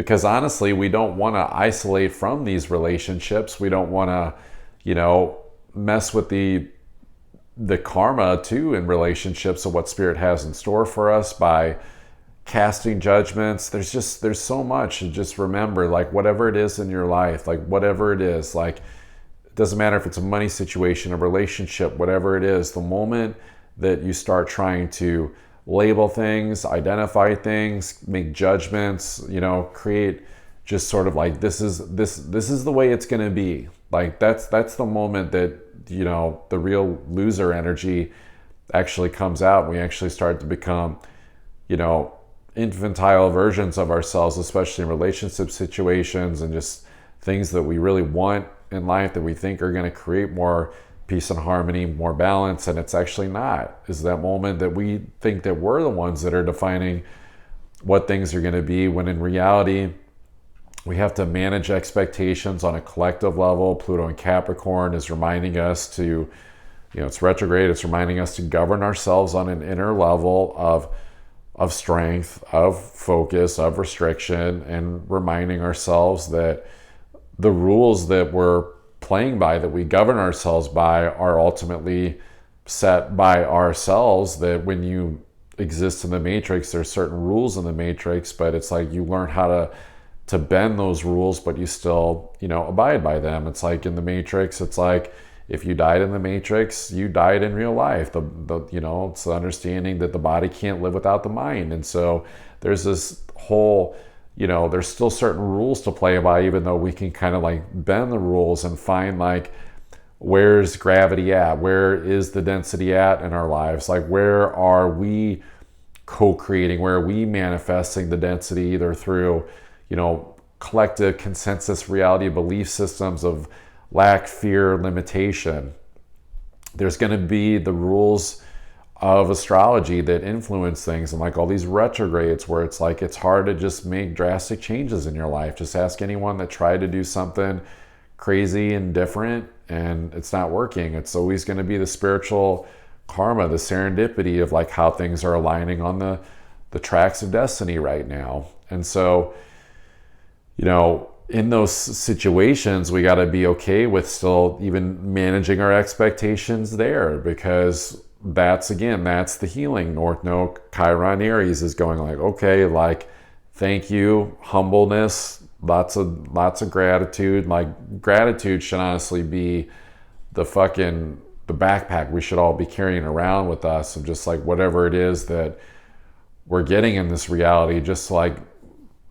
Because honestly, we don't want to isolate from these relationships. We don't want to, mess with the karma too in relationships of what spirit has in store for us by casting judgments. There's so much. And just remember, like, whatever it is in your life, like whatever it is, like, it doesn't matter if it's a money situation, a relationship, whatever it is, the moment that you start trying to label things, identify things, make judgments, create just sort of like, this is the way it's going to be. Like, that's the moment that, the real loser energy actually comes out. We actually start to become, infantile versions of ourselves, especially in relationship situations and just things that we really want in life that we think are going to create more peace and harmony, more balance, and it's actually not. Is that moment that we think that we're the ones that are defining what things are going to be, when in reality, we have to manage expectations on a collective level. Pluto in Capricorn is reminding us to, it's retrograde, it's reminding us to govern ourselves on an inner level of strength, of focus, of restriction, and reminding ourselves that the rules that we're playing by, that we govern ourselves by, are ultimately set by ourselves. That when you exist in the matrix, there's certain rules in the matrix, but it's like you learn how to bend those rules, but you still, abide by them. It's like in the matrix, it's like if you died in the matrix, you died in real life. It's the understanding that the body can't live without the mind. And so there's this whole, there's still certain rules to play by, even though we can kind of like bend the rules and find like, where's gravity at? Where is the density at in our lives? Like, where are we co-creating? Where are we manifesting the density, either through, collective consensus reality belief systems of lack, fear, limitation? There's going to be the rules of astrology that influence things, and like all these retrogrades where it's like it's hard to just make drastic changes in your life. Just ask anyone that tried to do something crazy and different and it's not working. It's always going to be the spiritual karma, the serendipity of like how things are aligning on the tracks of destiny right now. And so, in those situations, we got to be okay with still even managing our expectations there, because that's the healing. North Node, Chiron, Aries is going like, okay, like, thank you, humbleness, lots of gratitude. Like, gratitude should honestly be the backpack we should all be carrying around with us, of just like whatever it is that we're getting in this reality, just like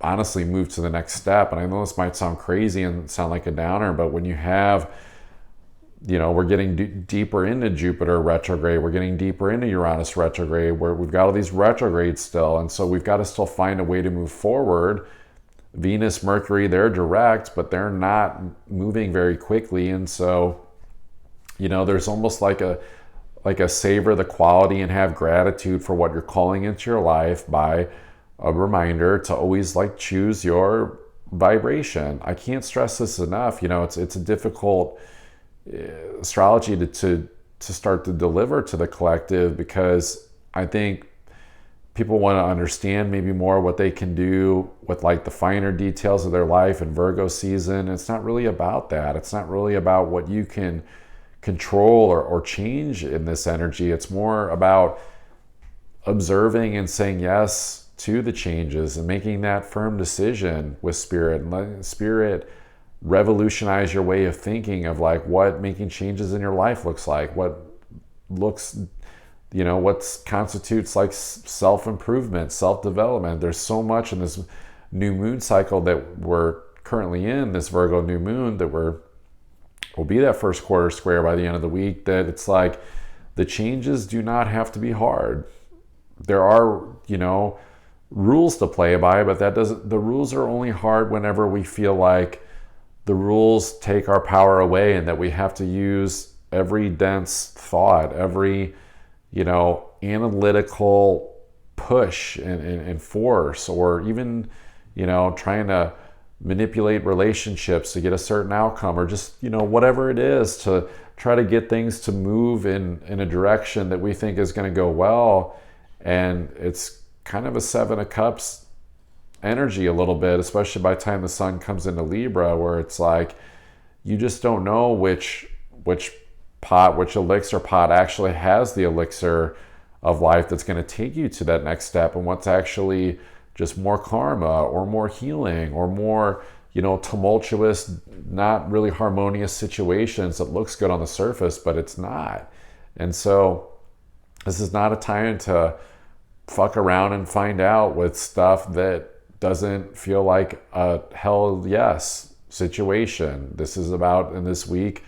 honestly move to the next step. And I know this might sound crazy and sound like a downer, but when you have, we're getting deeper into Jupiter retrograde, we're getting deeper into Uranus retrograde, where we've got all these retrogrades still, and so we've got to still find a way to move forward. Venus, Mercury, they're direct, but they're not moving very quickly. And so, there's almost like a savor the quality and have gratitude for what you're calling into your life, by a reminder to always like choose your vibration. I can't stress this enough. It's a difficult astrology to start to deliver to the collective, because I think people want to understand maybe more what they can do with like the finer details of their life in Virgo season. It's not really about that. It's not really about what you can control or change in this energy. It's more about observing and saying yes to the changes and making that firm decision with spirit, and letting spirit revolutionize your way of thinking of like what making changes in your life looks like, what constitutes like self-improvement, self-development. There's so much in this new moon cycle that we're currently in, this Virgo new moon, that will be that first quarter square by the end of the week, that it's like the changes do not have to be hard. There are, rules to play by, but the rules are only hard whenever we feel like the rules take our power away, and that we have to use every dense thought, every, analytical push and force, or even, trying to manipulate relationships to get a certain outcome, or just, whatever it is, to try to get things to move in a direction that we think is going to go well. And it's kind of a Seven of Cups energy a little bit, especially by the time the sun comes into Libra, where it's like you just don't know which which elixir pot actually has the elixir of life that's going to take you to that next step, and what's actually just more karma or more healing or more, tumultuous, not really harmonious situations that looks good on the surface, but it's not. And so this is not a time to fuck around and find out with stuff that doesn't feel like a hell yes situation. This is about, in this week,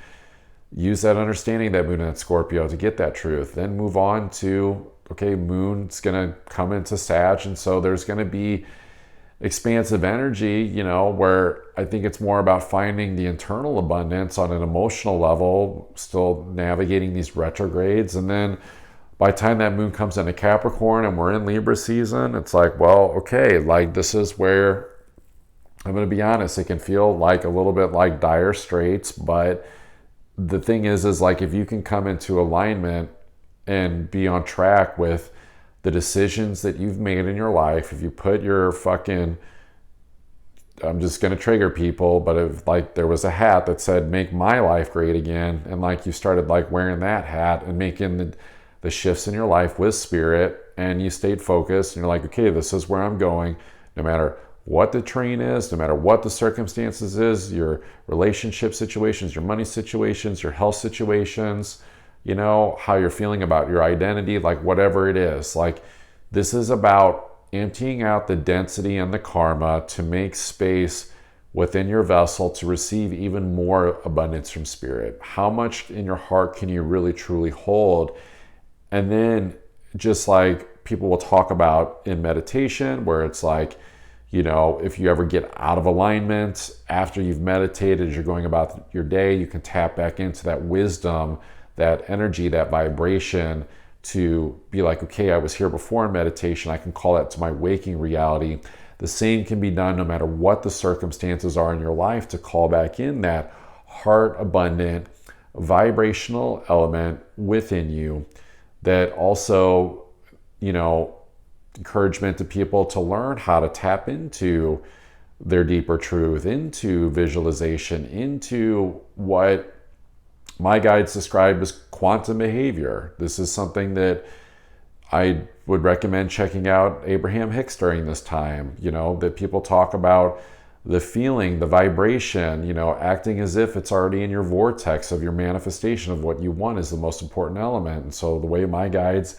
use that understanding that moon at Scorpio to get that truth. Then move on to, okay, moon's going to come into Sag. And so there's going to be expansive energy, where I think it's more about finding the internal abundance on an emotional level, still navigating these retrogrades. And then by the time that moon comes into Capricorn and we're in Libra season, it's like, well, okay, like this is where, I'm going to be honest, it can feel like a little bit like dire straits, but the thing is like if you can come into alignment and be on track with the decisions that you've made in your life, if you put your fucking, I'm just going to trigger people, but if like there was a hat that said, make my life great again, and like you started like wearing that hat and making the shifts in your life with spirit, and you stayed focused and you're like, okay, this is where I'm going, no matter what the terrain is, no matter what the circumstances is, your relationship situations, your money situations, your health situations, how you're feeling about your identity, like whatever it is. Like this is about emptying out the density and the karma to make space within your vessel to receive even more abundance from spirit. How much in your heart can you really truly hold? And then just like people will talk about in meditation, where it's like, if you ever get out of alignment after you've meditated, you're going about your day, you can tap back into that wisdom, that energy, that vibration to be like, okay, I was here before in meditation. I can call that to my waking reality. The same can be done no matter what the circumstances are in your life, to call back in that heart abundant vibrational element within you that also, encouragement to people to learn how to tap into their deeper truth, into visualization, into what my guides describe as quantum behavior. This is something that I would recommend checking out Abraham Hicks during this time, that people talk about the feeling, the vibration, acting as if it's already in your vortex of your manifestation of what you want is the most important element. And so the way my guides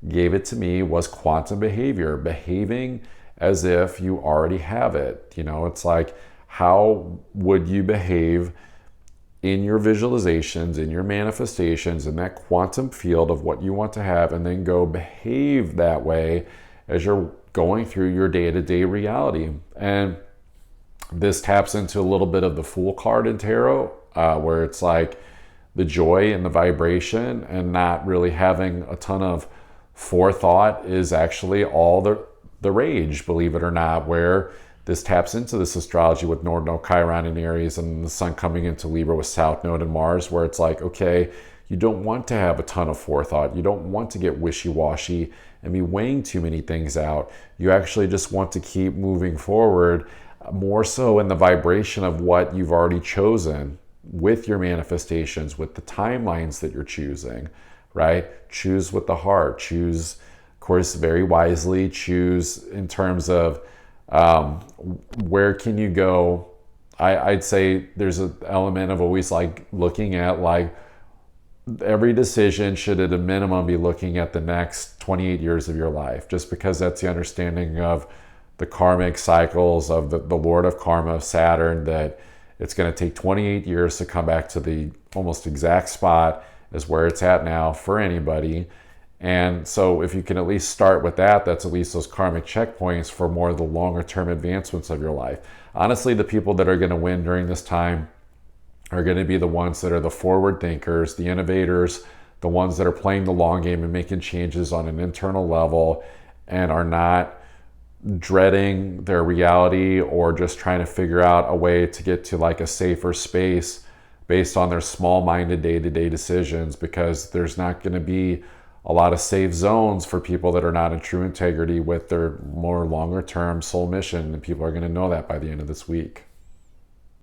gave it to me was quantum behavior, behaving as if you already have it. It's like, how would you behave in your visualizations, in your manifestations, in that quantum field of what you want to have, and then go behave that way as you're going through your day-to-day reality. And this taps into a little bit of the Fool card in tarot, where it's like the joy and the vibration and not really having a ton of forethought is actually all the rage, believe it or not, where this taps into this astrology with North Node, Chiron in Aries, and the sun coming into Libra with South Node and Mars, where it's like, okay, you don't want to have a ton of forethought. You don't want to get wishy-washy and be weighing too many things out. You actually just want to keep moving forward, more so in the vibration of what you've already chosen with your manifestations, with the timelines that you're choosing, right? Choose with the heart. Choose, of course, very wisely. Choose in terms of where can you go. I'd say there's an element of always like looking at like every decision should at a minimum be looking at the next 28 years of your life, just because that's the understanding of the karmic cycles of the Lord of Karma, of Saturn, that it's going to take 28 years to come back to the almost exact spot as where it's at now for anybody. And so if you can at least start with that, that's at least those karmic checkpoints for more of the longer term advancements of your life. Honestly, the people that are going to win during this time are going to be the ones that are the forward thinkers, the innovators, the ones that are playing the long game and making changes on an internal level and are not dreading their reality or just trying to figure out a way to get to like a safer space based on their small-minded day-to-day decisions, because there's not going to be a lot of safe zones for people that are not in true integrity with their more longer term soul mission. And people are going to know that by the end of this week.